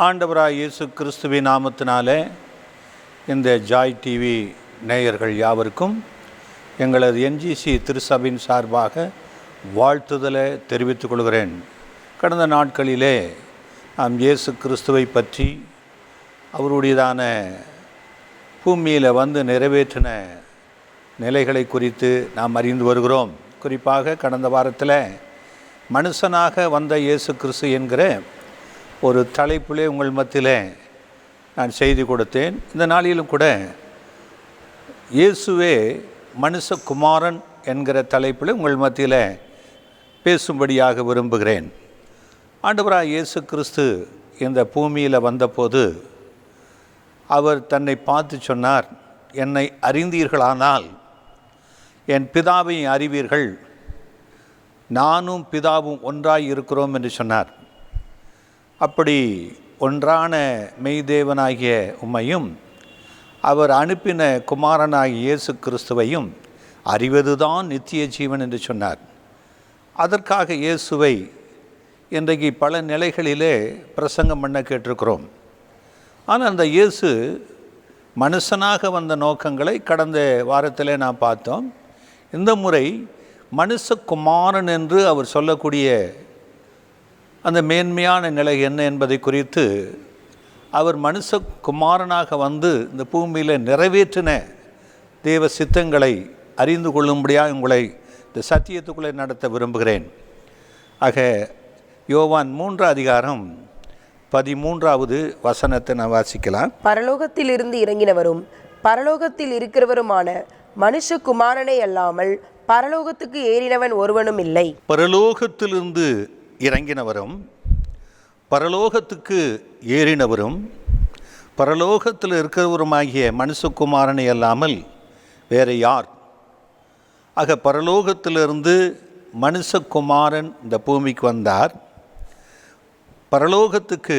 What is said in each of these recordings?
ஆண்டவராய் இயேசு கிறிஸ்துவின் நாமத்தினாலே இந்த ஜாய் டிவி நேயர்கள் யாவருக்கும் எங்களது என்ஜிசி திருச்சபையின் சார்பாக வாழ்த்துதலை தெரிவித்துக் கொள்கிறேன். கடந்த நாட்களிலே நாம் இயேசு கிறிஸ்துவை பற்றி அவருடையதான பூமியில் வந்து நிறைவேற்றின நிலைகளை குறித்து நாம் அறிந்து வருகிறோம். குறிப்பாக கடந்த வாரத்தில் மனுஷனாக வந்த இயேசு கிறிஸ்து என்கிற ஒரு தலைப்பிலே உங்கள் மத்தியிலே நான் செய்தி கொடுத்தேன். இந்த நாளிலும் கூட இயேசுவே மனுஷகுமாரன் என்கிற தலைப்பில் உங்கள் மத்தியில் பேசும்படியாக விரும்புகிறேன். ஆண்டவராய் இயேசு கிறிஸ்து இந்த பூமியில் வந்தபோது அவர் தன்னை பார்த்து சொன்னார், என்னை அறிந்தீர்களானால் என் பிதாவை அறிவீர்கள், நானும் பிதாவும் ஒன்றாய் இருக்கிறோம் என்று சொன்னார். அப்படி ஒன்றான மெய்தேவனாகிய உம்மையும் அவர் அனுப்பின குமாரனாகிய இயேசு கிறிஸ்துவையும் அறிவதுதான் நித்திய ஜீவன் என்று சொன்னார். அதற்காக இயேசுவை இன்றைக்கு பல நிலைகளிலே பிரசங்கம் பண்ண கேட்டிருக்கிறோம். ஆனால் அந்த இயேசு மனுஷனாக வந்த நோக்கங்களை கடந்த வாரத்தில் நாம் பார்த்தோம். இந்த முறை மனுஷகுமாரன் என்று அவர் சொல்லக்கூடிய அந்த மேன்மையான நிலை என்ன என்பதை குறித்து அவர் மனுஷகுமாரனாக வந்து இந்த பூமியில் நிறைவேற்றின தேவ சித்தங்களை அறிந்து கொள்ளும்படியாக உங்களை இந்த சத்தியத்துக்குள்ளே நடத்த விரும்புகிறேன். ஆக யோவான் 3 அதிகாரம் 13வது வசனத்தை நான் வாசிக்கலாம். பரலோகத்திலிருந்து இறங்கினவரும் பரலோகத்தில் இருக்கிறவருமான மனுஷகுமாரனை அல்லாமல் பரலோகத்துக்கு ஏறினவன் ஒருவனும் இல்லை. பரலோகத்திலிருந்து இறங்கினவரும் பரலோகத்துக்கு ஏறினவரும் பரலோகத்தில் இருக்கிறவருமாகிய மனுஷகுமாரனை அல்லாமல் வேறு யார்? ஆக பரலோகத்திலிருந்து மனுஷகுமாரன் இந்த பூமிக்கு வந்தார், பரலோகத்துக்கு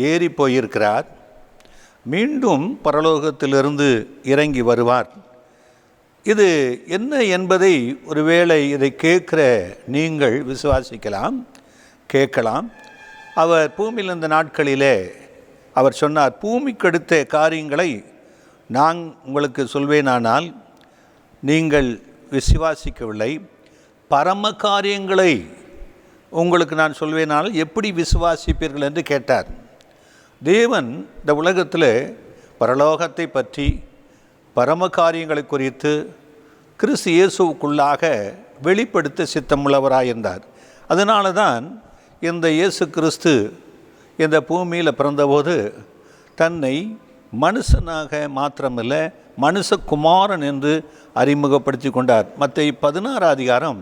ஏறி போயிருக்கிறார், மீண்டும் பரலோகத்திலிருந்து இறங்கி வருவார். இது என்ன என்பதை ஒருவேளை இதை கேட்குற நீங்கள் விசுவாசிக்கலாம், கேட்கலாம். அவர் பூமியில் இந்த நாட்களிலே அவர் சொன்னார், பூமிக்கு அடுத்த காரியங்களை நான் உங்களுக்கு சொல்வேனானால் நீங்கள் விசுவாசிக்கவில்லை, பரம காரியங்களை உங்களுக்கு நான் சொல்வேனால் எப்படி விசுவாசிப்பீர்கள் என்று கேட்டார். தேவன் இந்த உலகத்தில் பரலோகத்தை பற்றி பரம காரியங்களை குறித்து கிறிஸ்து இயேசுவுக்குள்ளாக வெளிப்படுத்த சித்தமுள்ளவராயிருந்தார். அதனால தான் இந்த இயேசு கிறிஸ்து இந்த பூமியில் பிறந்தபோது தன்னை மனுஷனாக மாத்திரமல்ல மனுஷகுமாரன் என்று அறிமுகப்படுத்தி கொண்டார். மத்தேயு 16 அதிகாரம்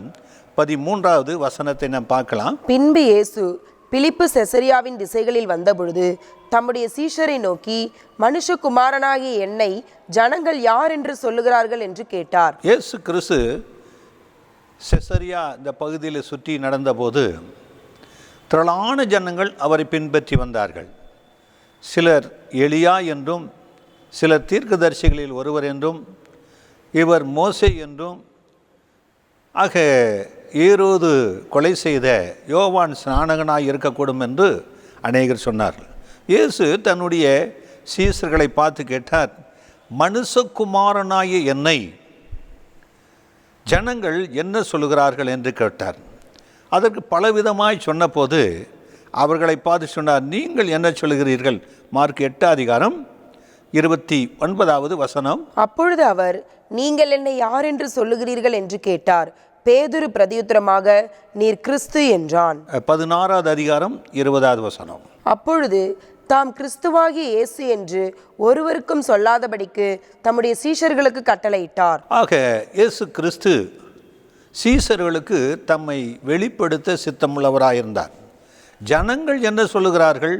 13வது வசனத்தை நாம் பார்க்கலாம். பின்பு இயேசு பிலிப்பு செசரியாவின் திசைகளில் வந்தபொழுது தம்முடைய சீஷரை நோக்கி, மனுஷகுமாரனாகிய என்னை ஜனங்கள் யார் என்று சொல்லுகிறார்கள் என்று கேட்டார். இயேசு கிறிஸ்து செசரியா இந்த பகுதியில் சுற்றி நடந்தபோது திரளான ஜனங்கள் அவரை பின்பற்றி வந்தார்கள். சிலர் எலியா என்றும், சிலர் தீர்க்கதரிசிகளில் ஒருவர் என்றும், இவர் மோசே என்றும், ஆக ஏரோது கொலை செய்த யோவான் ஸ்நானகனாய் இருக்கக்கூடும் என்று அநேகர் சொன்னார்கள். இயேசு தன்னுடைய சீசர்களை பார்த்து கேட்டார், மனுஷகுமாரனாகிய என்னை ஜனங்கள் என்ன சொல்லுகிறார்கள் என்று கேட்டார். அதற்கு பலவிதமாய் சொன்னபோது அவர்களை பார்த்து சொன்னார், நீங்கள் என்ன சொல்லுகிறீர்கள்? மார்க் 8 அதிகாரம் 29வது வசனம். அப்பொழுது அவர், நீங்கள் என்னை யார் என்று சொல்லுகிறீர்கள் என்று கேட்டார். பேதுரு பிரதியுத்தரமாக, நீர் கிறிஸ்து என்றான். 16வது அதிகாரம் 20வது வசனம். அப்பொழுது தாம் கிறிஸ்துவாகிய இயேசு என்று ஒருவருக்கும் சொல்லாதபடிக்கு தம்முடைய சீஷர்களுக்கு கட்டளையிட்டார். ஆக இயேசு கிறிஸ்து சீஷர்களுக்கு தம்மை வெளிப்படுத்த சித்தமுள்ளவராயிருந்தார். ஜனங்கள் என்ன சொல்லுகிறார்கள்?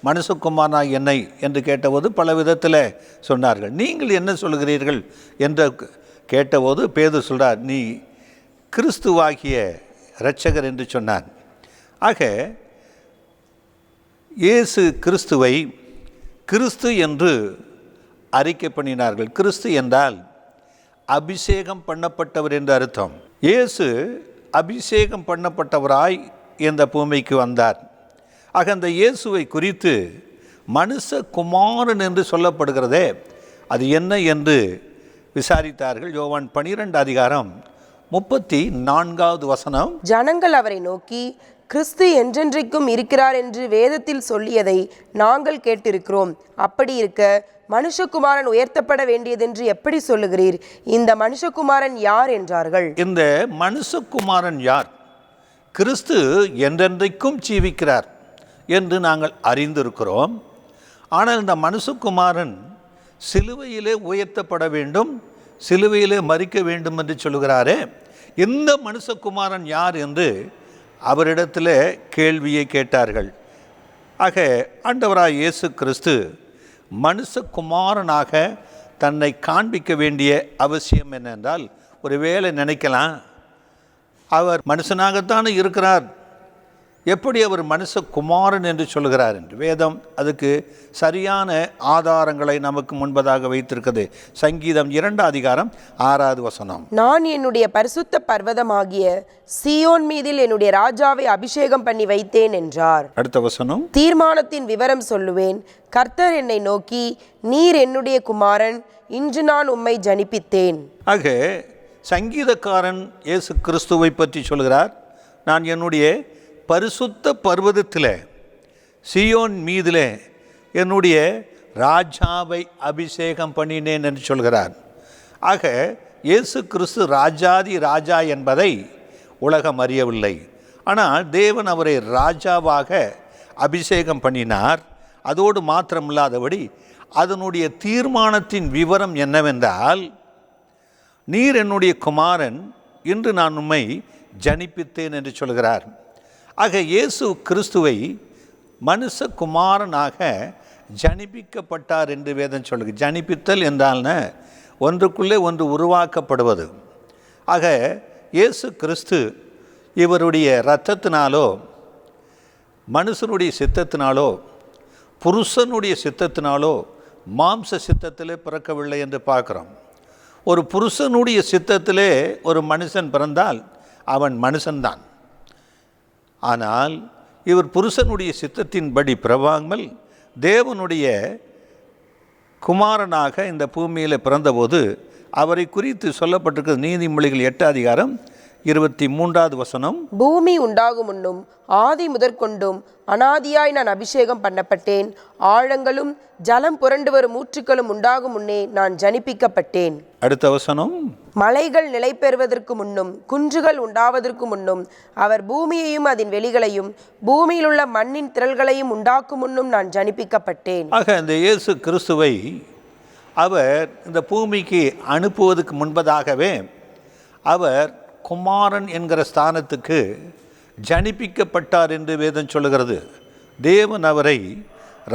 மனுஷகுமாரனாய் என்னை என்று கேட்டபோது பல விதத்தில் சொன்னார்கள். நீங்கள் என்ன சொல்லுகிறீர்கள் என்று கேட்டபோது பேதுரு சொல்றார், நீ கிறிஸ்துவாகிய இரட்சகர் என்று சொன்னார். ஆக இயேசு கிறிஸ்துவை கிறிஸ்து என்று அறிக்கை பண்ணினார்கள். கிறிஸ்து என்றால் அபிஷேகம் பண்ணப்பட்டவர் என்று அர்த்தம். இயேசு அபிஷேகம் பண்ணப்பட்டவராய் இந்த பூமிக்கு வந்தார். ஆக அந்த இயேசுவை குறித்து மனுஷகுமாரன் என்று சொல்லப்படுகிறதே அது என்ன என்று விசாரித்தார்கள். யோவான் 12 அதிகாரம் 34வது வசனம். ஜனங்கள் அவரை நோக்கி, கிறிஸ்து என்றென்றைக்கும் இருக்கிறார் என்று வேதத்தில் சொல்லியதை நாங்கள் கேட்டிருக்கிறோம். அப்படி இருக்க மனுஷகுமாரன் உயர்த்தப்பட வேண்டியதென்று எப்படி சொல்லுகிறீர்? இந்த மனுஷகுமாரன் யார் என்றார்கள். இந்த மனுஷகுமாரன் யார்? கிறிஸ்து என்றென்றைக்கும் ஜீவிக்கிறார் என்று நாங்கள் அறிந்திருக்கிறோம். ஆனால் இந்த மனுஷகுமாரன் சிலுவையிலே உயர்த்தப்பட வேண்டும், சிலுவையிலே மரிக்க வேண்டும் என்று சொல்கிறாரே, இந்த மனுஷகுமாரன் யார் என்று அவரிடத்தில் கேள்வியை கேட்டார்கள். ஆக ஆண்டவராய் இயேசு கிறிஸ்து மனுஷகுமாரனாக தன்னை காண்பிக்க வேண்டிய அவசியம் என்னென்றால், ஒருவேளை நினைக்கலாம், அவர் மனுஷனாகத்தானே இருக்கிறார், எப்படி அவர் மனுஷகுமாரன் என்று சொல்கிறார் என்று. வேதம் அதுக்கு சரியான ஆதாரங்களை நமக்கு முன்பதாக வைத்திருக்கிறது. சங்கீதம் 2 அதிகாரம் 6வது வசனம். நான் என்னுடைய பரிசுத்த பர்வதமாகிய சீயோன் மீதில் என்னுடைய ராஜாவை அபிஷேகம் பண்ணி வைத்தேன் என்றார். அடுத்த வசனம். தீர்மானத்தின் விவரம் சொல்லுவேன். கர்த்தர் என்னை நோக்கி, நீர் என்னுடைய குமாரன், இன்று நான் உம்மை ஜனிப்பித்தேன். ஆக சங்கீதக்காரன் இயேசு கிறிஸ்துவை பற்றி சொல்கிறார். நான் என்னுடைய பரிசுத்த பர்வதத்தில் சீயோன் மீதில் என்னுடைய ராஜாவை அபிஷேகம் பண்ணினேன் என்று சொல்கிறார். ஆக இயேசு கிறிஸ்து ராஜாதி ராஜா என்பதை உலகம் அறியவில்லை. ஆனால் தேவன் அவரை ராஜாவாக அபிஷேகம் பண்ணினார். அதோடு மாத்திரமில்லாதபடி அதனுடைய தீர்மானத்தின் விவரம் என்னவென்றால், நீர் என்னுடைய குமாரன், இன்று நான் உம்மை ஜனிப்பித்தேன் என்று சொல்கிறார். ஆக இயேசு கிறிஸ்துவை மனுஷகுமாரனாக ஜனிப்பிக்கப்பட்டார் என்று வேதம் சொல்லுது. ஜனிப்பித்தல் என்றால்ன ஒன்றுக்குள்ளே ஒன்று உருவாக்கப்படுவது. ஆக இயேசு கிறிஸ்து இவருடைய இரத்தத்தினாலோ மனுஷனுடைய சித்தத்தினாலோ புருஷனுடைய சித்தத்தினாலோ மாம்ச சித்தத்திலே பிறக்கவில்லை என்று பார்க்குறோம். ஒரு புருஷனுடைய சித்தத்திலே ஒரு மனுஷன் பிறந்தால் அவன் மனுஷன்தான். ஆனால் இவர் புருஷனுடைய சித்தத்தின்படி பிறவாமல் தேவனுடைய குமாரனாக இந்த பூமியில் பிறந்தபோது அவரை குறித்து சொல்லப்பட்டிருக்கிறது. நீதிமொழிகள் 8 அதிகாரம் 23வது வசனம். பூமி உண்டாகும் முன்னும் ஆதி முதற்கொண்டும் அனாதியாய் நான் அபிஷேகம் பண்ணப்பட்டேன். ஆழங்களும் ஜலம் புரண்டு வரும் ஊற்றுக்களும் உண்டாகும் முன்னே நான் ஜனிப்பிக்கப்பட்டேன். அடுத்த வசனம். மலைகள் நிலை பெறுவதற்கு முன்னும் குன்றுகள் உண்டாவதற்கு முன்னும் அவர் பூமியையும் அதன் வெளிகளையும் பூமியில் உள்ள மண்ணின் திரள்களையும் உண்டாக்கும் முன்னும் நான் ஜனிப்பிக்கப்பட்டேன். ஆக இந்த இயேசு கிறிஸ்துவை அவர் இந்த பூமிக்கு அனுப்புவதற்கு முன்பதாகவே அவர் குமாரன் என்கிற ஸ்தானத்துக்கு ஜனிப்பிக்கப்பட்டார் என்று வேதம் சொல்லுகிறது. தேவன் அவரை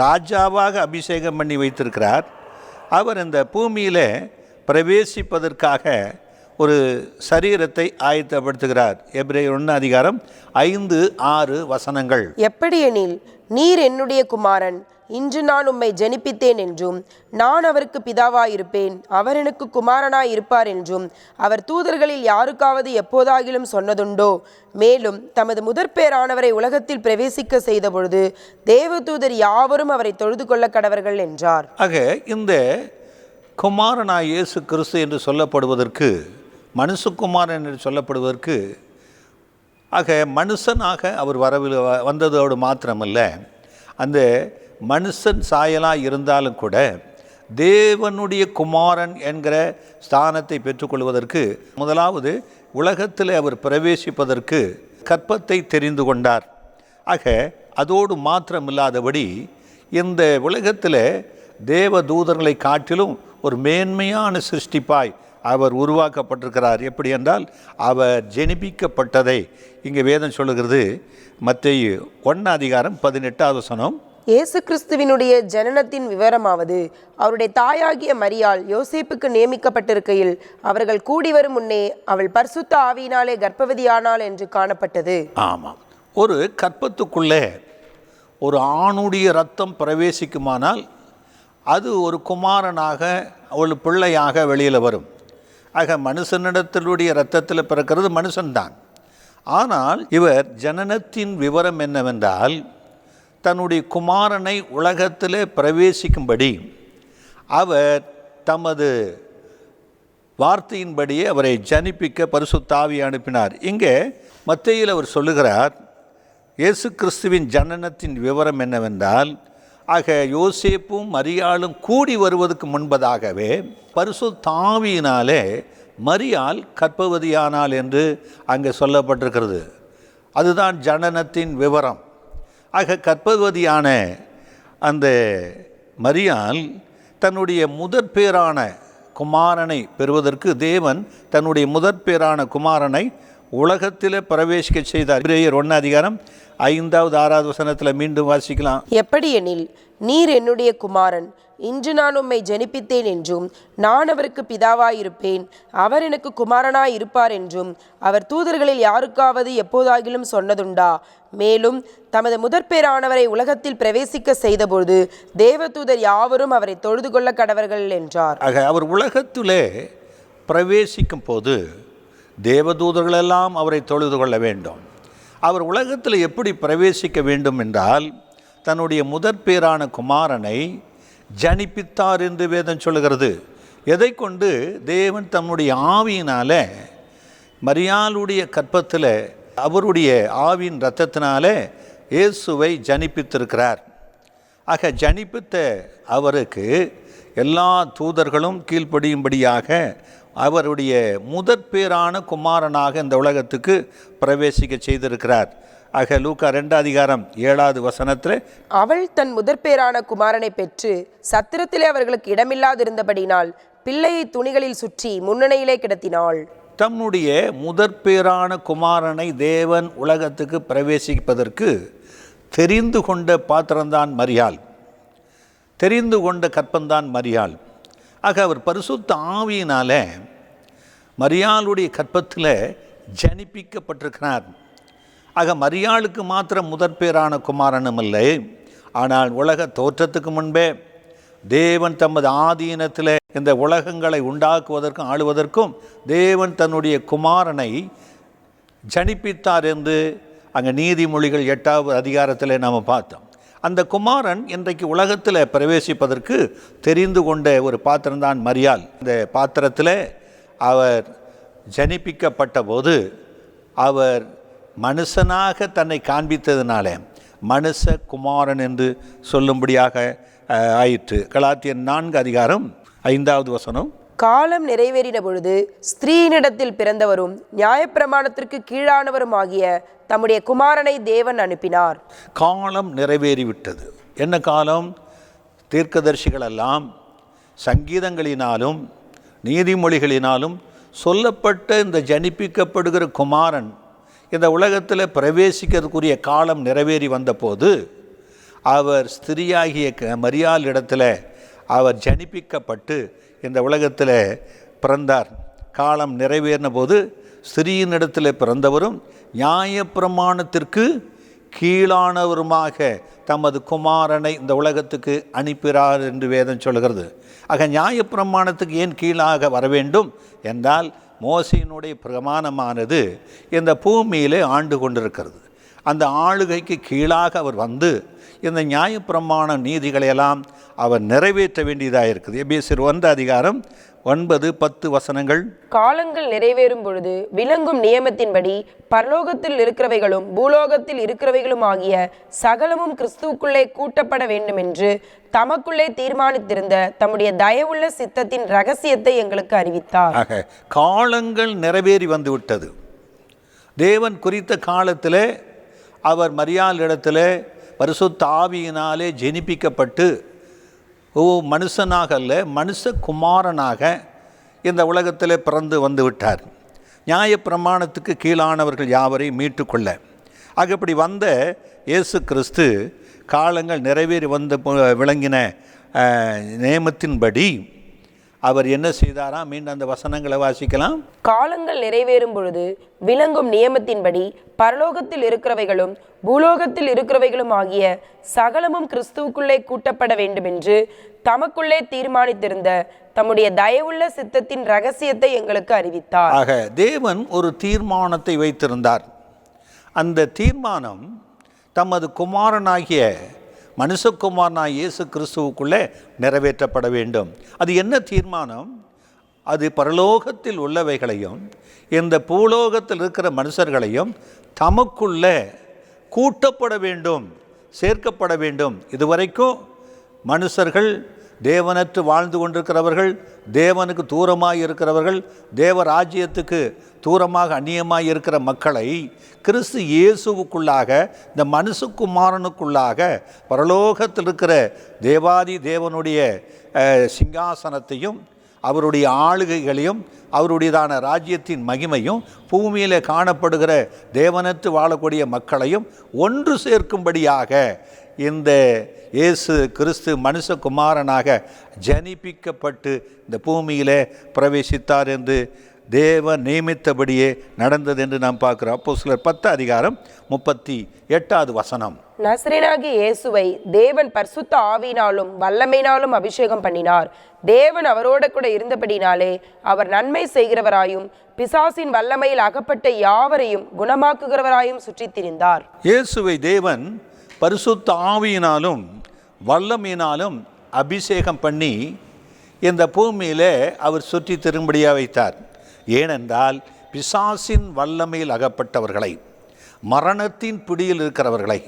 ராஜாவாக அபிஷேகம் பண்ணி வைத்திருக்கிறார். அவர் இந்த பூமியில் பிரவேசிப்பதற்காக ஒரு சரீரத்தை ஆயத்தப்படுத்துகிறார். எபிரேயர் 1 அதிகாரம் 5-6 வசனங்கள். எப்படியெனில் நீர் என்னுடைய குமாரன், இன்று நான் உம்மை ஜனிப்பித்தேன் என்றும், நான் அவருக்கு பிதாவாயிருப்பேன், அவர் எனக்கு குமாரனாய் இருப்பார் என்றும் அவர் தூதர்களில் யாருக்காவது எப்போதாகிலும் சொன்னதுண்டோ? மேலும் தமது முதற்பேரானவரை உலகத்தில் பிரவேசிக்க செய்த பொழுது தேவதூதர் யாவரும் அவரை தொழுது கொள்ள கடவர்கள் என்றார். ஆக இந்த குமாரனாய் இயேசு கிறிஸ்து என்று சொல்லப்படுவதற்கு, மனுஷகுமாரன் என்று சொல்லப்படுவதற்கு, ஆக மனுஷனாக அவர் வந்ததோடு மாத்திரமல்ல, அந்த மனுஷன் சாயலாக இருந்தாலும் கூட தேவனுடைய குமாரன் என்கிற ஸ்தானத்தை பெற்றுக்கொள்வதற்கு முதலாவது உலகத்தில் அவர் பிரவேசிப்பதற்கு கற்பத்தை தெரிந்து கொண்டார். ஆக அதோடு மாத்திரமில்லாதபடி இந்த உலகத்தில் தேவ தூதர்களை காட்டிலும் ஒரு மேன்மையான சிருஷ்டிப்பாய் அவர் உருவாக்கப்பட்டிருக்கிறார். எப்படி என்றால் அவர் ஜெனிப்பிக்கப்பட்டதை இங்கே வேதம் சொல்லுகிறது. மத்தேயு 1 அதிகாரம் 18வது வசனம். இயேசு கிறிஸ்துவினுடைய ஜனனத்தின் விவரமாவது, அவருடைய தாயாகிய மரியாள் யோசேப்புக்கு நியமிக்கப்பட்டிருக்கையில் அவர்கள் கூடி வரும் முன்னே அவள் பரிசுத்த ஆவியினாலே கர்ப்பவதியானாள் என்று காணப்பட்டது. ஆமாம், ஒரு கற்பத்துக்குள்ளே ஒரு ஆணுடைய இரத்தம் பிரவேசிக்குமானால் அது ஒரு குமாரனாக ஒரு பிள்ளையாக வெளியில் வரும். ஆக மனுஷனிடத்தினுடைய இரத்தத்தில் பிறக்கிறது மனுஷன்தான். ஆனால் இவர் ஜனனத்தின் விவரம் என்னவென்றால், தன்னுடைய குமாரனை உலகத்தில் பிரவேசிக்கும்படி அவர் தமது வார்த்தையின்படியே அவரை ஜனிப்பிக்க பரிசுத்த ஆவியை அனுப்பினார். இங்கே மத்தேயுவில் அவர் சொல்லுகிறார், இயேசு கிறிஸ்துவின் ஜனனத்தின் விவரம் என்னவென்றால், ஆக யோசேப்பும் மரியாளும் கூடி வருவதற்கு முன்பதாகவே பரிசுத்த ஆவியினாலே மரியாள் கர்ப்பவதியானாள் என்று அங்கே சொல்லப்பட்டிருக்கிறது. அதுதான் ஜனனத்தின் விவரம். ஆக கர்ப்பவதியான அந்த மரியாள் தன்னுடைய முதற்பேரான குமாரனை பெறுவதற்கு தேவன் தன்னுடைய முதற்பேரான குமாரனை உலகத்தில் பிரவேசிக்க செய்தார். எபிரேயர் 1:5-6 மீண்டும் வாசிக்கலாம். எப்படி எனில், நீர் என்னுடைய குமாரன், இன்று நான் உம்மை ஜெனிப்பித்தேன் என்றும், நான் அவருக்கு பிதாவாயிருப்பேன், அவர் எனக்கு குமாரனாய் இருப்பார் என்றும் அவர் தூதர்களில் யாருக்காவது எப்போதாகிலும் சொன்னதுண்டா? மேலும் தமது முதற்பேரானவரை உலகத்தில் பிரவேசிக்க செய்தபோது தேவதூதர் யாவரும் அவரை தொழுது கொள்ள கடவர்கள் என்றார். ஆக அவர் உலகத்திலே பிரவேசிக்கும் போது தேவதூதர்களெல்லாம் அவரை தொழுது கொள்ள வேண்டும். அவர் உலகத்தில் எப்படி பிரவேசிக்க வேண்டும் என்றால், தன்னுடைய முதற்பேரான குமாரனை ஜனிப்பித்தார் என்று வேதம் சொல்லுகிறது. எதை கொண்டு? தேவன் தம்முடைய ஆவியினால மரியாளுடைய கற்பத்தில் அவருடைய ஆவியின் இரத்தத்தினாலே இயேசுவை ஜனிப்பித்திருக்கிறார். ஆக ஜனிப்பித்த அவருக்கு எல்லா தூதர்களும் கீழ்ப்படியும்படியாக அவருடைய முதற்பேரான குமாரனாக இந்த உலகத்துக்கு பிரவேசிக்க செய்திருக்கிறார். ஆக லூக்கா 2:7 அவள் தன் முதற்பேரான குமாரனை பெற்று சத்திரத்திலே அவர்களுக்கு இடமில்லாதிருந்தபடினால் பிள்ளையை துணிகளில் சுற்றி முன்னணியிலே கிடத்தினாள். தம்முடைய முதற்பேரான குமாரனை தேவன் உலகத்துக்கு பிரவேசிப்பதற்கு தெரிந்து கொண்ட பாத்திரம்தான் மரியாள், தெரிந்து கொண்ட கற்பந்தான் மரியாள். ஆக அவர் பரிசுத்த ஆவியினால மரியாளுடைய கற்பத்தில் ஜனிப்பிக்கப்பட்டிருக்கிறார். ஆக மரியாளுக்கு மாத்திரம் முதற்பேரான குமாரனும் இல்லை, ஆனால் உலக தோற்றத்துக்கு முன்பே தேவன் தமது ஆதீனத்தில் இந்த உலகங்களை உண்டாக்குவதற்கும் ஆளுவதற்கும் தேவன் தன்னுடைய குமாரனை ஜனிப்பித்தார் என்று அங்கே நீதிமொழிகள் 8 நாம் பார்த்தோம். அந்த குமாரன் இன்றைக்கு உலகத்தில் பிரவேசிப்பதற்கு தெரிந்து கொண்ட ஒரு பாத்திரம்தான் மரியாள். இந்த பாத்திரத்தில் அவர் ஜனிப்பிக்கப்பட்ட போது அவர் மனுஷனாக தன்னை காண்பித்ததினால மனுஷ குமாரன் என்று சொல்லும்படியாக ஆயிற்று. கலாத்தியர் 4:5 காலம் நிறைவேறின பொழுது ஸ்திரீனிடத்தில் பிறந்தவரும் நியாயப்பிரமாணத்திற்கு கீழானவரும் ஆகிய தம்முடைய குமாரனை தேவன் அனுப்பினார். காலம் நிறைவேறிவிட்டது. என்ன காலம்? தீர்க்கதரிசிகளெல்லாம் சங்கீதங்களினாலும் நீதிமொழிகளினாலும் சொல்லப்பட்ட இந்த ஜனிப்பிக்கப்படுகிற குமாரன் இந்த உலகத்தில் பிரவேசிக்கிறதுக்குரிய காலம் நிறைவேறி வந்தபோது அவர் ஸ்திரியாகிய மரியாள் இடத்துல அவர் ஜனிப்பிக்கப்பட்டு இந்த உலகத்தில் பிறந்தார். காலம் நிறைவேறின போது ஸ்திரீயினிடத்தில் பிறந்தவரும் நியாயப்பிரமாணத்திற்கு கீழானவருமாக தமது குமாரனை இந்த உலகத்துக்கு அனுப்பினார் என்று வேதம் சொல்கிறது. ஆக நியாயப்பிரமாணத்துக்கு ஏன் கீழாக வர வேண்டும் என்றால், மோசையினுடைய பிரமாணமானது இந்த பூமியிலே ஆண்டு கொண்டிருக்கிறது. அந்த ஆளுகைக்கு கீழாக அவர் வந்து இந்த நியாயப்பிரமாண நீதிகளையெல்லாம் அவர் நிறைவேற்ற வேண்டியதாக இருக்குது. எபேசியர் 1:9-10 காலங்கள் நிறைவேறும் பொழுது விளங்கும் நியமத்தின்படி பரலோகத்தில் இருக்கிறவைகளும் பூலோகத்தில் இருக்கிறவைகளும் ஆகிய சகலமும் கிறிஸ்துவுக்குள்ளே கூட்டப்பட வேண்டும் என்று தமக்குள்ளே தீர்மானித்திருந்த தம்முடைய தயவுள்ள சித்தத்தின் இரகசியத்தை எங்களுக்கு அறிவித்தார். ஆக காலங்கள் நிறைவேறி வந்து விட்டது. தேவன் குறித்த காலத்தில் அவர் மரியாள் இடத்துல பரிசுத்த ஆவியினாலே ஜெனிப்பிக்கப்பட்டு மனுஷனாக அல்ல மனுஷ குமாரனாக இந்த உலகத்தில் பிறந்து வந்து விட்டார். நியாயப்பிரமாணத்துக்கு கீழானவர்கள் யாவரையும் மீட்டுக்கொள்ள. ஆக இப்படி வந்த இயேசு கிறிஸ்து காலங்கள் நிறைவேறி வந்து விளங்கின நியமத்தின்படி அவர் என்ன செய்தாரா? மீண்டும் அந்த வசனங்களை வாசிக்கலாம். காலங்கள் நிறைவேறும் பொழுது விளங்கும் நியமத்தின்படி பரலோகத்தில் இருக்கிறவைகளும் பூலோகத்தில் இருக்கிறவைகளும் ஆகிய சகலமும் கிறிஸ்துவுக்குள்ளே கூட்டப்பட வேண்டும் என்று தமக்குள்ளே தீர்மானித்திருந்த தம்முடைய தயவுள்ள சித்தத்தின் இரகசியத்தை எங்களுக்கு அறிவித்தார். ஆக தேவன் ஒரு தீர்மானத்தை வைத்திருந்தார். அந்த தீர்மானம் தமது குமாரனாகிய மனுஷகுமாரனாகிய இயேசு கிறிஸ்துவுக்குள்ளே நிறைவேற்றப்பட வேண்டும். அது என்ன தீர்மானம்? அது பரலோகத்தில் உள்ளவைகளையும் இந்த பூலோகத்தில் இருக்கிற மனுஷர்களையும் தமக்குள்ளே கூட்டப்பட வேண்டும், சேர்க்கப்பட வேண்டும். இதுவரைக்கும் மனுஷர்கள் தேவனற்று வாழ்ந்து கொண்டிருக்கிறவர்கள், தேவனுக்கு தூரமாக இருக்கிறவர்கள், தேவ ராஜ்யத்துக்கு தூரமாக அந்நியமாக இருக்கிற மக்களை கிறிஸ்து இயேசுவுக்குள்ளாக, இந்த மனுஷகுமாரனுக்குள்ளாக பரலோகத்தில் இருக்கிற தேவாதி தேவனுடைய சிங்காசனத்தையும் அவருடைய ஆளுகைகளையும் அவருடையதான ராஜ்யத்தின் மகிமையும் பூமியில் காணப்படுகிற தேவனற்று வாழக்கூடிய மக்களையும் ஒன்று சேர்க்கும்படியாக இந்த இயேசு கிறிஸ்து மனுஷகுமாரனாக ஜனிப்பிக்கப்பட்டு இந்த பூமியிலே பிரவேசித்தார் என்று தேவன் நியமித்தபடியே நடந்தது என்று நாம் பார்க்கிறோம். அப்போஸ்தலர் 10:38 நசரேயனாகிய இயேசுவை தேவன் பரிசுத்த ஆவியினாலும் வல்லமையினாலும் அபிஷேகம் பண்ணினார். தேவன் அவரோடு கூட இருந்தபடினாலே அவர் நன்மை செய்கிறவராயும் பிசாசின் வல்லமையில் அகப்பட்ட யாவரையும் குணமாக்குகிறவராயும் சுற்றித் திரிந்தார். இயேசுவை தேவன் பரிசுத்த ஆவியினாலும் வல்லமையினாலும் அபிஷேகம் பண்ணி இந்த பூமியிலே அவர் சுற்றி திரும்படியாக வைத்தார். ஏனென்றால் பிசாசின் வல்லமையில் அகப்பட்டவர்களை, மரணத்தின் பிடியில் இருக்கிறவர்களை,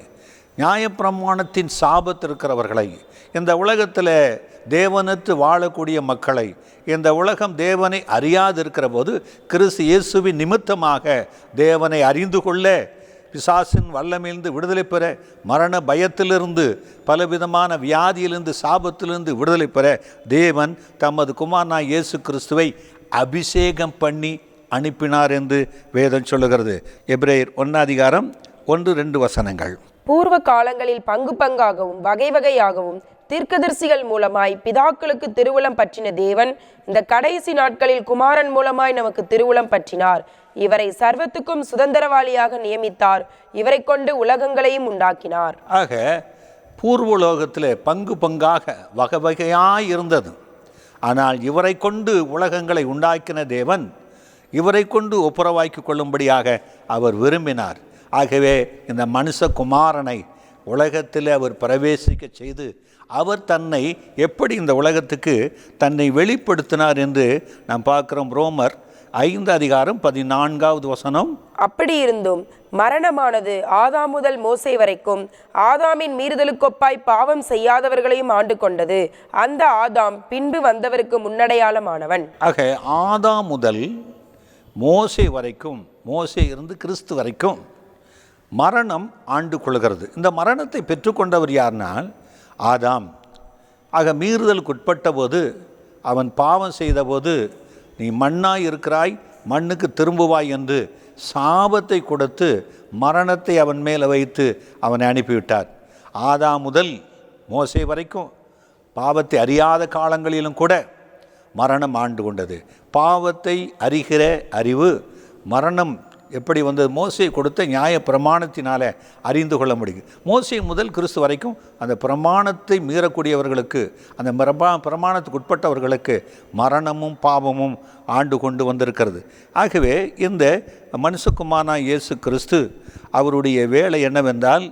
நியாயப்பிரமாணத்தின் சாபத்தில் இருக்கிறவர்களை, இந்த உலகத்தில் தேவனற்று வாழக்கூடிய மக்களை, இந்த உலகம் தேவனை அறியாதிருக்கிற போது கிறிஸ்து இயேசுவின் நிமித்தமாக தேவனை அறிந்து கொள்ள, பிசாசின் வல்லமையிலிருந்து விடுதலை பெற, மரண பயத்திலிருந்து, பலவிதமான வியாதியிலிருந்து, சாபத்திலிருந்து விடுதலை பெற தேவன் தமது குமாரனாகிய இயேசு கிறிஸ்துவை அபிஷேகம் பண்ணி அனுப்பினார் என்று வேதம் சொல்லுகிறது. எபிரேயர் 1:1-2 பூர்வ காலங்களில் பங்கு பங்காகவும் வகை வகையாகவும் தீர்க்கதரிசிகள் மூலமாய் பிதாக்களுக்கு திருவுளம் பற்றின தேவன் இந்த கடைசி நாட்களில் குமாரன் மூலமாய் நமக்கு திருவுளம் பற்றினார். இவரை சர்வத்துக்கும் சுதந்திரவாளியாக நியமித்தார். இவரை கொண்டு உலகங்களையும் உண்டாக்கினார். ஆக பூர்வலோகத்தில் பங்கு பங்காக வகை வகையாய் இருந்தது. ஆனால் இவரை கொண்டு உலகங்களை உண்டாக்கின தேவன் இவரை கொண்டு ஒப்புரவாக்கி கொள்ளும்படியாக அவர் விரும்பினார். ஆகவே இந்த மனுஷகுமாரனை உலகத்தில் அவர் பிரவேசிக்க செய்து அவர் தன்னை எப்படி இந்த உலகத்துக்கு தன்னை வெளிப்படுத்தினார் என்று நாம் பார்க்கிறோம். ரோமர் 5:14 அப்படி இருந்தும் மரணமானது ஆதாம் முதல் மோசே வரைக்கும் ஆதாமின் மீறுதலுக்கொப்பாய் பாவம் செய்யாதவர்களையும் ஆண்டு கொண்டது. அந்த ஆதாம் பின்பு வந்தவருக்கு முன்னடையாளமானவன். ஆக ஆதாம் முதல் மோசே வரைக்கும், மோசே இருந்து கிறிஸ்து வரைக்கும் மரணம் ஆண்டு கொள்கிறது. இந்த மரணத்தை பெற்றுக்கொண்டவர் யார்னால் ஆதாம். ஆக மீறுதலுக்கு உட்பட்ட போது, அவன் பாவம் செய்தபோது, நீ மண்ணாய் இருக்கிறாய், மண்ணுக்கு திரும்புவாய் என்று சாபத்தை கொடுத்து மரணத்தை அவன் மேலே வைத்து அவனை அனுப்பிவிட்டார். ஆதாம் முதல் மோசே வரைக்கும் பாவத்தை அறியாத காலங்களிலும் கூட மரணம் ஆண்டு கொண்டது. பாவத்தை அறிகிற அறிவு, மரணம் எப்படி வந்தது? மோசே கொடுத்த நியாய பிரமாணத்தினால அறிந்து கொள்ள முடியும். மோசே முதல் கிறிஸ்து வரைக்கும் அந்த பிரமாணத்தை மீறக்கூடியவர்களுக்கு, அந்த பிரமாணத்துக்கு உட்பட்டவர்களுக்கு மரணமும் பாவமும் ஆண்டு கொண்டு வந்திருக்கிறது. ஆகவே இந்த மனுஷகுமாரனாகிய இயேசு கிறிஸ்து அவருடைய வேலை என்னவென்றால்,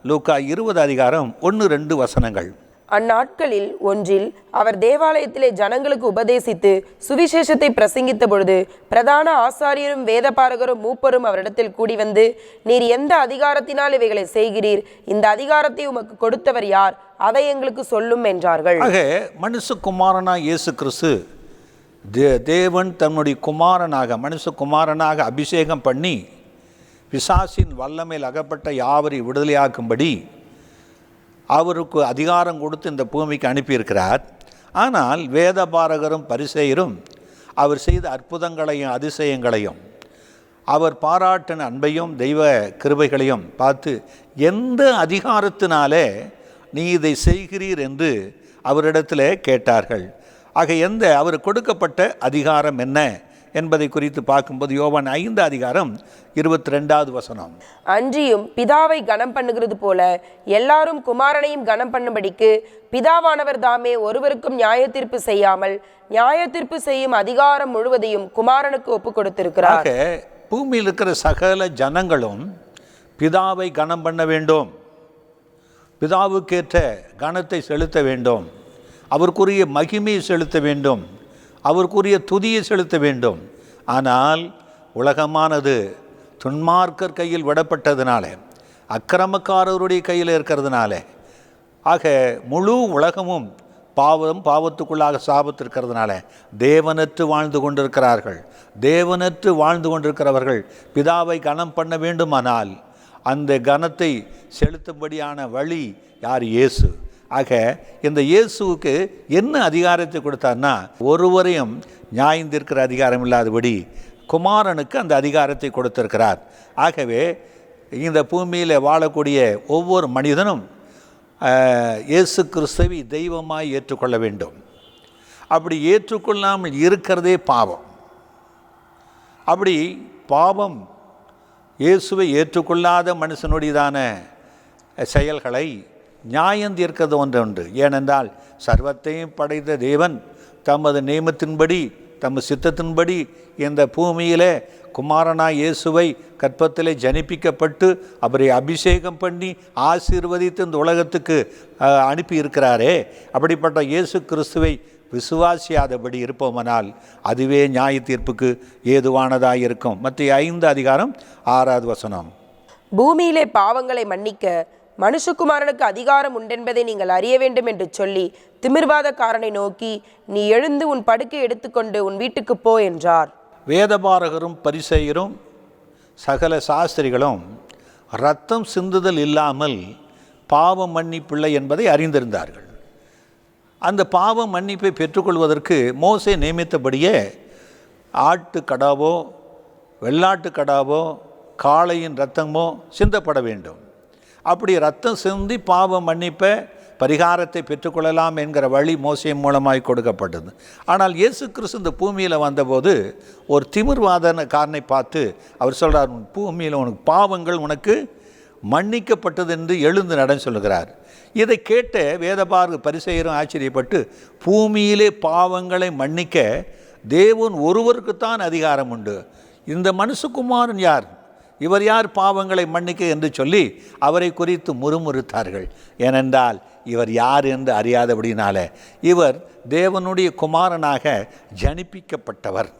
லூக்கா 20:1-2 அந்நாட்களில் ஒன்றில் அவர் தேவாலயத்திலே ஜனங்களுக்கு உபதேசித்து சுவிசேஷத்தை பிரசங்கித்த பொழுது பிரதான ஆசாரியரும் வேதபாரகரும் மூப்பரும் அவரிடத்தில் கூடி வந்து, நீர் எந்த அதிகாரத்தினால் இவைகளை செய்கிறீர்? இந்த அதிகாரத்தை உமக்கு கொடுத்தவர் யார்? அதை எங்களுக்கு சொல்லும் என்றார்கள். ஆக மனுஷகுமாரனாகிய இயேசு கிறிஸ்து தேவன் தன்னுடைய குமாரனாக, மனுஷகுமாரனாக அபிஷேகம் பண்ணி பிசாசின் வல்லமையில் அகப்பட்ட யாவரை விடுதலையாக்கும்படி அவருக்கு அதிகாரம் கொடுத்து இந்த பூமிக்கு அனுப்பியிருக்கிறார். ஆனால் வேதபாரகரும் பரிசேயரும் அவர் செய்த அற்புதங்களையும் அதிசயங்களையும் அவர் பாராட்டின அன்பையும் தெய்வ கிருபைகளையும் பார்த்து, எந்த அதிகாரத்தினாலே நீ இதை செய்கிறீர் என்று அவரிடத்தில் கேட்டார்கள். ஆக அவர் கொடுக்கப்பட்ட அதிகாரம் என்ன என்பதை குறித்து பார்க்கும்போது யோவான் 5:22 அன்றியும் பிதாவை கனம் பண்ணுகிறது போல எல்லாரும் குமாரனையும் கனம் பண்ணும்படிக்கு பிதாவானவர் தாமே ஒருவருக்கும் நியாய தீர்ப்பு செய்யாமல் நியாய தீர்ப்பு செய்யும் அதிகாரம் முழுவதையும் குமாரனுக்கு ஒப்பு கொடுத்திருக்கிறார். பூமியில் இருக்கிற சகல ஜனங்களும் பிதாவை கனம் பண்ண வேண்டும். பிதாவுக்கேற்ற கனத்தை செலுத்த வேண்டும், அவருக்குரிய மகிமையை செலுத்த வேண்டும், அவருக்குரிய துதியை செலுத்த வேண்டும். ஆனால் உலகமானது துன்மார்க்கர் கையில் விடப்பட்டதுனால, அக்கிரமக்காரருடைய கையில் இருக்கிறதுனால, ஆக முழு உலகமும் பாவத்துக்குள்ளாக சாபத்திருக்கிறதுனால தேவனற்று வாழ்ந்து கொண்டிருக்கிறார்கள். தேவனற்று வாழ்ந்து கொண்டிருக்கிறவர்கள் பிதாவை கனம் பண்ண வேண்டுமானால் அந்த கனத்தை செலுத்தும்படியான வழி யார்? இயேசு. ஆக இந்த இயேசுவுக்கு என்ன அதிகாரத்தை கொடுத்தார்னா, ஒருவரையும் நியாயந்திருக்கிற அதிகாரம் இல்லாதபடி குமாரனுக்கு அந்த அதிகாரத்தை கொடுத்திருக்கிறார். ஆகவே இந்த பூமியில் வாழக்கூடிய ஒவ்வொரு மனிதனும் இயேசு கிறிஸ்துவை தெய்வமாய் ஏற்றுக்கொள்ள வேண்டும். அப்படி ஏற்றுக்கொள்ளாமல் இருக்கிறதே பாவம். அப்படி பாவம் இயேசுவை ஏற்றுக்கொள்ளாத மனுஷனுடையதான செயல்களை நியாயம் தீர்க்கிறது ஒன்று. ஏனென்றால் சர்வத்தையும் படைத்த தேவன் தமது நியமத்தின்படி தமது சித்தத்தின்படி இந்த பூமியிலே குமாரனாய் இயேசுவை கற்பத்திலே ஜனிப்பிக்கப்பட்டு அவரை அபிஷேகம் பண்ணி ஆசீர்வதித்து இந்த உலகத்துக்கு அனுப்பி இருக்கிறாரே, அப்படிப்பட்ட இயேசு கிறிஸ்துவை விசுவாசியாதபடி இருப்போமானால் அதுவே நியாய தீர்ப்புக்கு ஏதுவானதாக இருக்கும். மத்திய 5:6 பூமியிலே பாவங்களை மன்னிக்க மனுஷகுமாரனுக்கு அதிகாரம் உண்டென்பதை நீங்கள் அறிய வேண்டும் என்று சொல்லி திமிர்வாதக்காரனை நோக்கி, நீ எழுந்து உன் படுக்கை எடுத்துக்கொண்டு உன் வீட்டுக்கு போ என்றார். வேதபாரகரும் பரிசேயரும் சகல சாஸ்திரிகளும் இரத்தம் சிந்துதல் இல்லாமல் பாவ மன்னிப்பில்லை என்பதை அறிந்திருந்தார்கள். அந்த பாவ மன்னிப்பை பெற்றுக்கொள்வதற்கு மோசே நியமித்தபடியே ஆட்டுக்கடாவோ வெள்ளாட்டுக்கடாவோ காளையின் இரத்தமோ சிந்தப்பட வேண்டும். அப்படி இரத்தம் சிந்தி பாவ மன்னிப்பை பரிகாரத்தை பெற்றுக்கொள்ளலாம் என்கிற வழி மோசே மூலமாய் கொடுக்கப்பட்டது. ஆனால் இயேசு கிறிஸ்து இந்த பூமியில் வந்தபோது ஒரு திமிர்வாதக்காரனை பார்த்து அவர் சொல்கிறார், பூமியில் உனக்கு பாவங்கள் உனக்கு மன்னிக்கப்பட்டது என்று எழுந்து நடன் சொல்லுகிறார். இதை கேட்ட வேதபாரக பரிசேயரும் ஆச்சரியப்பட்டு, பூமியிலே பாவங்களை மன்னிக்க தேவன் ஒருவருக்குத்தான் அதிகாரம் உண்டு, இந்த மனுஷகுமாரன் யார், இவர் யார் பாவங்களை மன்னிக்க என்று சொல்லி அவரை குறித்து முறுமுறுத்தார்கள். ஏனென்றால் இவர் யார் என்று அறியாதபடினால இவர் தேவனுடைய குமாரனாக ஜனிப்பிக்கப்பட்டவர்.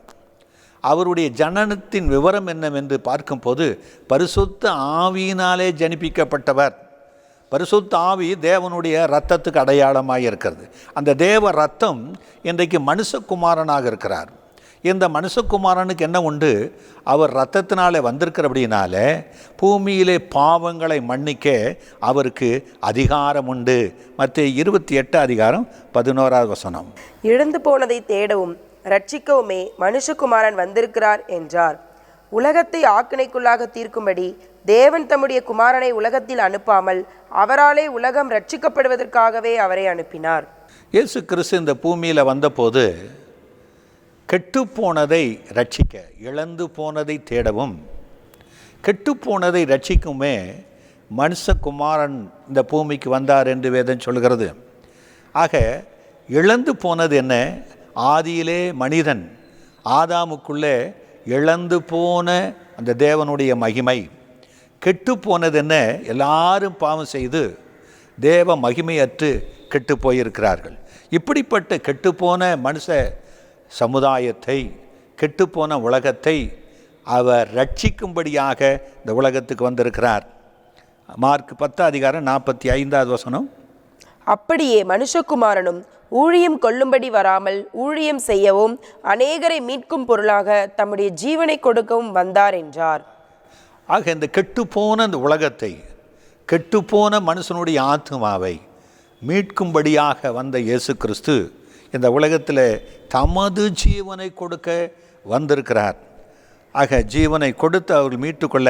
அவருடைய ஜனனத்தின் விவரம் என்னவென்று பார்க்கும்போது பரிசுத்த ஆவியினாலே ஜனிப்பிக்கப்பட்டவர். பரிசுத்த ஆவி தேவனுடைய இரத்தத்துக்கு அடையாளமாக இருக்கிறது. அந்த தேவ இரத்தம் இன்றைக்கு மனுஷகுமாரனாக இருக்கிறார். இந்த மனுஷகுமாரனுக்கு என்ன உண்டு? அவர் இரத்தத்தினாலே வந்திருக்கிறபடினால பூமியிலே பாவங்களை மன்னிக்க அவருக்கு அதிகாரம் உண்டு. மத்தேயு 28:11 இழந்து போனதை தேடவும் ரட்சிக்கவுமே மனுஷகுமாரன் வந்திருக்கிறார் என்றார். உலகத்தை ஆக்கினைக்குள்ளாக தீர்க்கும்படி தேவன் தம்முடைய குமாரனை உலகத்தில் அனுப்பாமல் அவராலே உலகம் ரட்சிக்கப்படுவதற்காகவே அவரை அனுப்பினார். இயேசு கிறிஸ்து இந்த பூமியில் வந்தபோது கெட்டுப்போனதை ரட்சிக்க, இழந்து போனதை தேடவும், கெட்டுப்போனதை ரட்சிக்குமே மனுஷகுமாரன் இந்த பூமிக்கு வந்தார் என்று வேதம் சொல்கிறது. ஆக இழந்து போனது என்ன? ஆதியிலே மனிதன் ஆதாமுக்குள்ளே இழந்து போன அந்த தேவனுடைய மகிமை. கெட்டு போனது என்ன? எல்லாரும் பாவம் செய்து தேவ மகிமையற்று கெட்டு போயிருக்கிறார்கள். இப்படிப்பட்ட கெட்டுப்போன மனுஷ சமுதாயத்தை, கெட்டுப்போன உலகத்தை அவர் ரட்சிக்கும்படியாக இந்த உலகத்துக்கு வந்திருக்கிறார். மார்க் 10:45 அப்படியே மனுஷகுமாரனும் ஊழியம் கொள்ளும்படி வராமல் ஊழியம் செய்யவும் அநேகரை மீட்கும் பொருளாக தம்முடைய ஜீவனை கொடுக்கவும் வந்தார் என்றார். ஆக இந்த கெட்டுப்போன இந்த உலகத்தை, கெட்டுப்போன மனுஷனுடைய ஆத்மாவை மீட்கும்படியாக வந்த இயேசு கிறிஸ்து இந்த உலகத்தில் தமது ஜீவனை கொடுக்க வந்திருக்கிறார். ஆக ஜீவனை கொடுத்து அவர் மீட்டுக்கொள்ள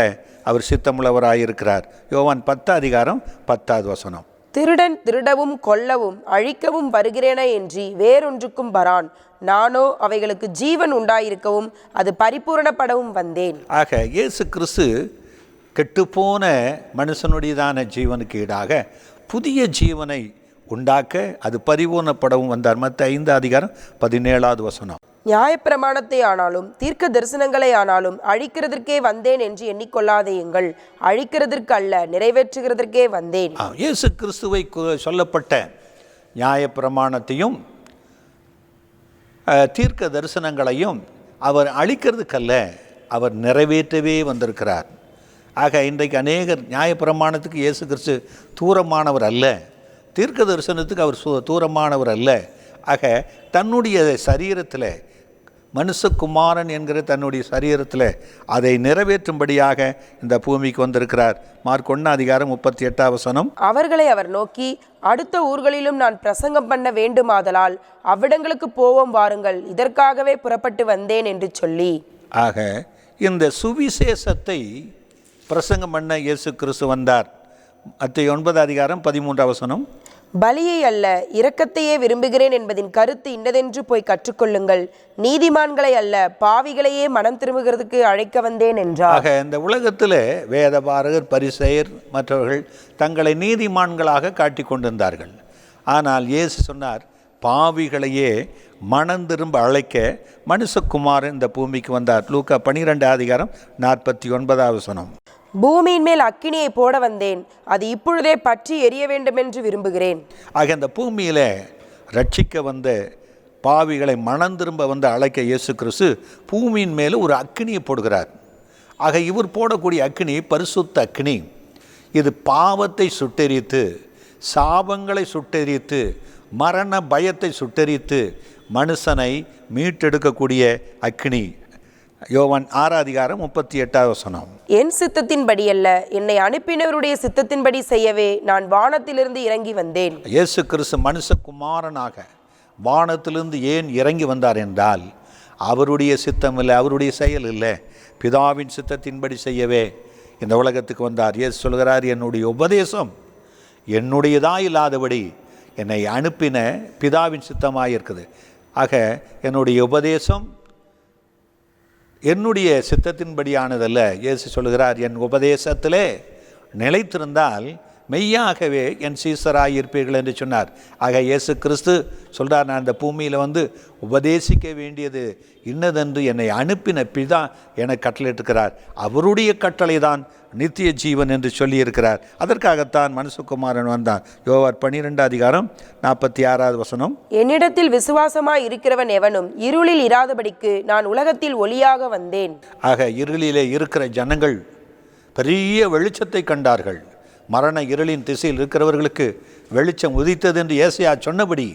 அவர் சித்தமுள்ளவராயிருக்கிறார். யோவான் 10:10 திருடன் திருடவும் கொல்லவும் அழிக்கவும் வருகிறேன என்று வேறொன்றுக்கும் வரான், நானோ அவைகளுக்கு ஜீவன் உண்டாயிருக்கவும் அது பரிபூரணப்படவும் வந்தேன். ஆக இயேசு கிறிஸ்து கெட்டுப்போன மனுஷனுடையதான ஜீவனுக்கு ஈடாக புதிய ஜீவனை உண்டாக்க அது பரிபூர்ணப்படவும் வந்தார். மத்தேயு 5:17 நியாயப்பிரமாணத்தை ஆனாலும் தீர்க்க தரிசனங்களை ஆனாலும் அழிக்கிறதற்கே வந்தேன் என்று எண்ணிக்கொள்ளாதேயுங்கள். அழிக்கிறதற்கு அல்ல, நிறைவேற்றுகிறதற்கே வந்தேன். இயேசு கிறிஸ்துவை சொல்லப்பட்ட நியாயப்பிரமாணத்தையும் தீர்க்க தரிசனங்களையும் அவர் அழிக்கிறதுக்கல்ல, அவர் நிறைவேற்றவே வந்திருக்கிறார். ஆக இன்றைக்கு அநேகர் நியாயப்பிரமாணத்துக்கு இயேசு கிறிஸ்து தூரமானவர் அல்ல, தீர்க்க தரிசனத்துக்கு அவர் தூரமானவர் அல்ல. ஆக தன்னுடைய சரீரத்தில், மனுஷகுமாரன் என்கிற தன்னுடைய சரீரத்தில் அதை நிறைவேற்றும்படியாக இந்த பூமிக்கு வந்திருக்கிறார். மார்க் 1:38. அவர்களை அவர் நோக்கி, அடுத்த ஊர்களிலும் நான் பிரசங்கம் பண்ண வேண்டுமாதலால் அவ்விடங்களுக்கு போவோம், வாருங்கள், இதற்காகவே புறப்பட்டு வந்தேன் என்று சொல்லி. ஆக இந்த சுவிசேஷத்தை பிரசங்கம் பண்ண இயேசு கிறிஸ்து வந்தார். மத்தேயு 9:13. பலியை அல்ல, இரக்கத்தையே விரும்புகிறேன் என்பதின் கருத்து இன்னதென்று போய் கற்றுக்கொள்ளுங்கள். நீதிமான்களை அல்ல, பாவிகளையே மனம் திரும்புகிறதுக்கு அழைக்க வந்தேன் என்றார். ஆக இந்த உலகத்தில் வேதபாரகர், பரிசேயர் மற்றவர்கள் தங்களை நீதிமான்களாக காட்டி கொண்டிருந்தார்கள். ஆனால் இயேசு சொன்னார், பாவிகளையே மனம் திரும்ப அழைக்க மனுஷகுமாரன் இந்த பூமிக்கு வந்தார். லூக்கா 12:49. பூமியின் மேல் அக்கினியை போட வந்தேன், அது இப்பொழுதே பற்றி எரிய வேண்டும் என்று விரும்புகிறேன். ஆக இந்த பூமியில் ரட்சிக்க வந்த பாவிகளை மனம் திரும்ப வந்து அழைக்க இயேசு கிறிஸ்து பூமியின் மேலே ஒரு அக்கினியை போடுகிறார். ஆக இவர் போடக்கூடிய அக்கினி பரிசுத்த அக்கினி. இது பாவத்தை சுட்டெரித்து, சாபங்களை சுட்டெரித்து, மரண பயத்தை சுட்டெரித்து மனுஷனை மீட்டெடுக்கக்கூடிய அக்கினி. யோவான் 6:38. என் சித்தத்தின்படி அல்ல, என்னை அனுப்பினவருடைய சித்தத்தின்படி செய்யவே நான் வானத்திலிருந்து இறங்கி வந்தேன். இயேசு கிறிஸ்து மனுஷகுமாரனாக வானத்திலிருந்து ஏன் இறங்கி வந்தார் என்றால், அவருடைய சித்தம் இல்லை, அவருடைய செயல் இல்லை, பிதாவின் சித்தத்தின்படி செய்யவே இந்த உலகத்துக்கு வந்தார். இயேசு சொல்கிறார், என்னுடைய உபதேசம் என்னுடையதாக இல்லாதபடி என்னை அனுப்பின பிதாவின் சித்தமாக இருக்குது. ஆக என்னுடைய உபதேசம் என்னுடைய சித்தத்தின்படியானதல்ல. இயேசு சொல்கிறார், என் உபதேசத்திலே நிலைத்திருந்தால் மெய்யாகவே என் சீசராயிருப்பீர்கள் என்று சொன்னார். ஆக இயேசு கிறிஸ்து சொல்கிறார், நான் இந்த பூமியில் வந்து உபதேசிக்க வேண்டியது இன்னதென்று என்னை அனுப்பின பிதா எனக்கு கட்டளையிட்டிருக்கிறார். அவருடைய கட்டளை தான் நித்திய ஜீவன் என்று சொல்லியிருக்கிறார். அதற்காகத்தான் மனுஷகுமாரன் வந்தான். யோவான் 12:46. என்னிடத்தில் விசுவாசமாய் இருக்கிறவன் எவனும் இருளில் இராதபடிக்கு நான் உலகத்தில் ஒளியாக வந்தேன். ஆக இருளிலே இருக்கிற ஜனங்கள் பெரிய வெளிச்சத்தை கண்டார்கள். மரண இருளின் திசையில் இருக்கிறவர்களுக்கு வெளிச்சம் உதித்தது என்று ஏசாயா சொன்னபடி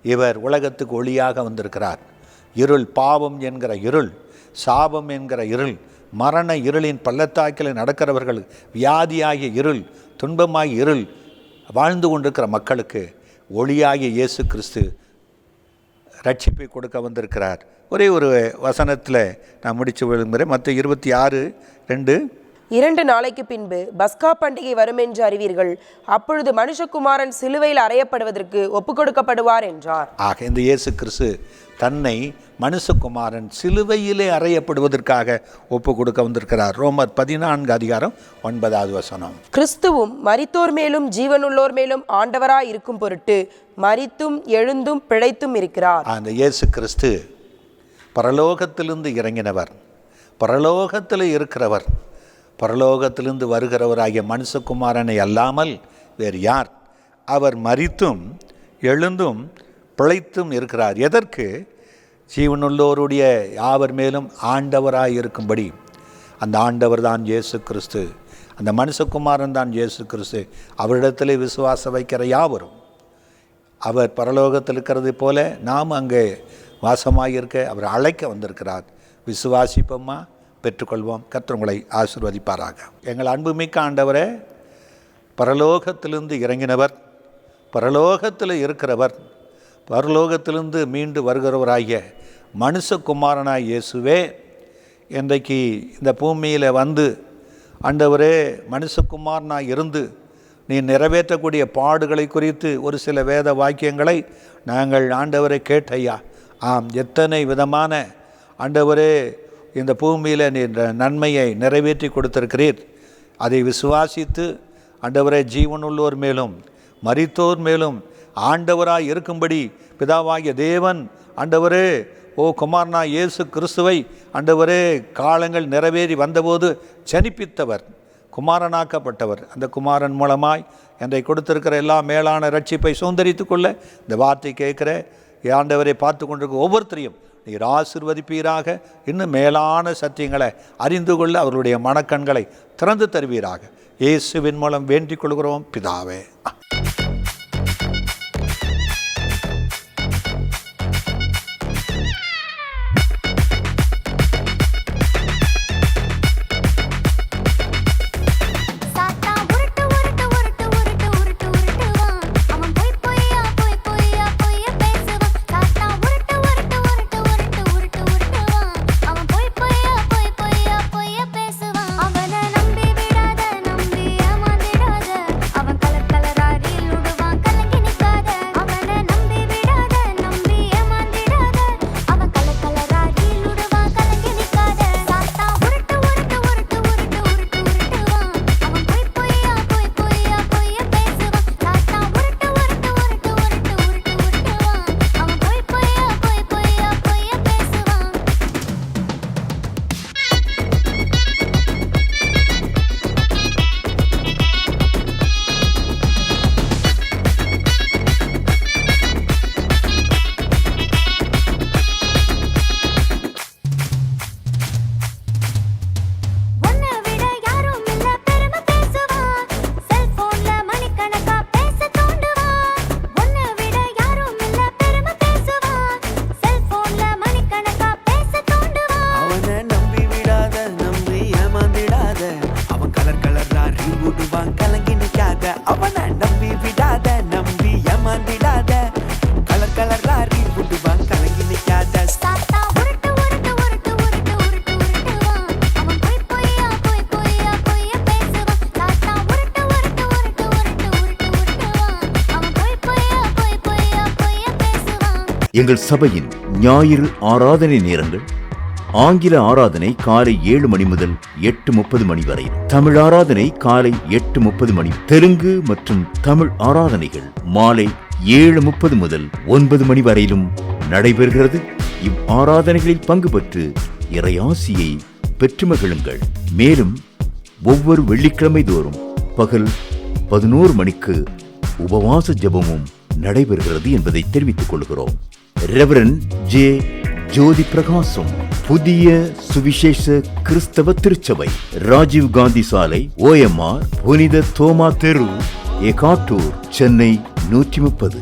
இவர் உலகத்துக்கு ஒளியாக வந்திருக்கிறார். இருள், பாவம் என்கிற இருள், சாபம் என்கிற இருள், மரண இருளின் பள்ளத்தாக்கில் நடக்கிறவர்கள், வியாதியாகிய இருள், துன்பமாகிய இருள் வாழ்ந்து கொண்டிருக்கிற மக்களுக்கு ஒளியாகிய இயேசு கிறிஸ்து ரட்சிப்பை கொடுக்க வந்திருக்கிறார். ஒரே ஒரு வசனத்தில் நான் முடித்து விழுங்குகிறேன். மத்தேயு 26:2. 2 நாளைக்கு பின்பு பஸ்கா பண்டிகை வரும் என்று அறிவீர்கள். அப்பொழுது மனுஷகுமாரன் சிலுவையில் அறையப்படுவதற்கு ஒப்புக்கொடுக்கப்படுவார் என்றார். ஆக இந்த இயேசு கிறிஸ்து தன்னை மனுஷகுமாரன் சிலுவையிலே அறையப்படுவதற்காக ஒப்பு கொடுக்க வந்திருக்கிறார். ரோமர் 14:9. கிறிஸ்துவும் மரித்தோர் மேலும் ஜீவனுள்ளோர் மேலும் ஆண்டவராய் இருக்கும் பொருட்டு மரித்தும் எழுந்தும் பிழைத்தும் இருக்கிறார். அந்த இயேசு கிறிஸ்து பரலோகத்திலிருந்து இறங்கினவர், பரலோகத்தில் இருக்கிறவர், பரலோகத்திலிருந்து வருகிறவராகிய மனுஷகுமாரனை அல்லாமல் வேறு யார்? அவர் மரித்தும் எழுந்தும் பிழைத்தும் இருக்கிறார். எதற்கு? ஜீவனுள்ளோருடைய யாவர் மேலும் ஆண்டவராய் இருக்கும்படி. அந்த ஆண்டவர் தான் இயேசு கிறிஸ்து, அந்த மனுஷகுமாரன் தான் இயேசு கிறிஸ்து. அவரிடத்திலே விசுவாசம் வைக்கிற யாவரும், அவர் பரலோகத்தில் இருக்கிறது போல நாம் அங்கே வாசமாயிருக்க அவர் அழைக்க வந்திருக்கிறார். விசுவாசிப்போமா? பெற்றுக்கொள்வோம். கர்த்தர் உங்களை ஆசீர்வதிப்பாராக. எங்கள் அன்புமிக்க ஆண்டவரே, பரலோகத்திலிருந்து இறங்கினவர், பரலோகத்தில் இருக்கிறவர், பரலோகத்திலிருந்து மீண்டு வருகிறவராகிய மனுஷகுமாரனாய் இயேசுவே, இன்றைக்கு இந்த பூமியில் வந்து ஆண்டவரே மனுஷகுமாரனாய் இருந்து நீ நிறைவேற்றக்கூடிய பாடுகளை குறித்து ஒரு சில வேத வாக்கியங்களை நாங்கள் ஆண்டவரை கேட்டையா. ஆம், எத்தனை விதமான ஆண்டவரே இந்த பூமியில் நீ நன்மையை நிறைவேற்றி கொடுத்திருக்கிறீர். அதை விசுவாசித்து ஆண்டவரே ஜீவனுள்ளோர் மேலும் மரித்தோர் மேலும் ஆண்டவராய் இருக்கும்படி பிதாவாகிய தேவன் ஆண்டவரே ஓ குமாரனா இயேசு கிறிஸ்துவை ஆண்டவரே காலங்கள் நிறைவேறி வந்தபோது ஜனிப்பித்தவர், குமாரனாக்கப்பட்டவர். அந்த குமாரன் மூலமாய் என்னை கொடுத்திருக்கிற எல்லா மேலான ரட்சிப்பை சுதந்தரித்து கொள்ள இந்த வார்த்தை கேட்குற ஆண்டவரை பார்த்து கொண்டிருக்க ஒவ்வொருத்தரையும் நீர் ஆசீர்வதிப்பீராக. இன்னும் மேலான சத்தியங்களை அறிந்து கொள்ள அவர்களுடைய மனக்கண்களை திறந்து தருவீராக. இயேசுவின் மூலம் வேண்டிக் கொள்கிறோம் பிதாவே. எங்கள் சபையின் ஞாயிறு ஆராதனை நேரங்கள்: ஆங்கில ஆராதனை காலை 7 மணி முதல் 8:30 மணி வரை, தமிழ் ஆராதனை காலை 8:30 மணி, தெலுங்கு மற்றும் தமிழ் ஆராதனைகள் மாலை 7:30 முதல் 9 மணி வரையிலும் நடைபெறுகிறது. இவ் ஆராதனைகளில் பங்கு பெற்று இறையாசியை பெற்று மகிழுங்கள். மேலும் ஒவ்வொரு வெள்ளிக்கிழமை தோறும் பகல் 11 மணிக்கு உபவாச ஜெபமும் நடைபெறுகிறது என்பதை தெரிவித்துக் கொள்கிறோம். ரெவரண்ட் ஜே ஜோதி பிரகாசம், புதிய சுவிசேஷ கிறிஸ்தவ திருச்சபை, ராஜீவ் காந்தி சாலை, OMR, புனித தோமா தெரு, எகாட்டூர், சென்னை 130.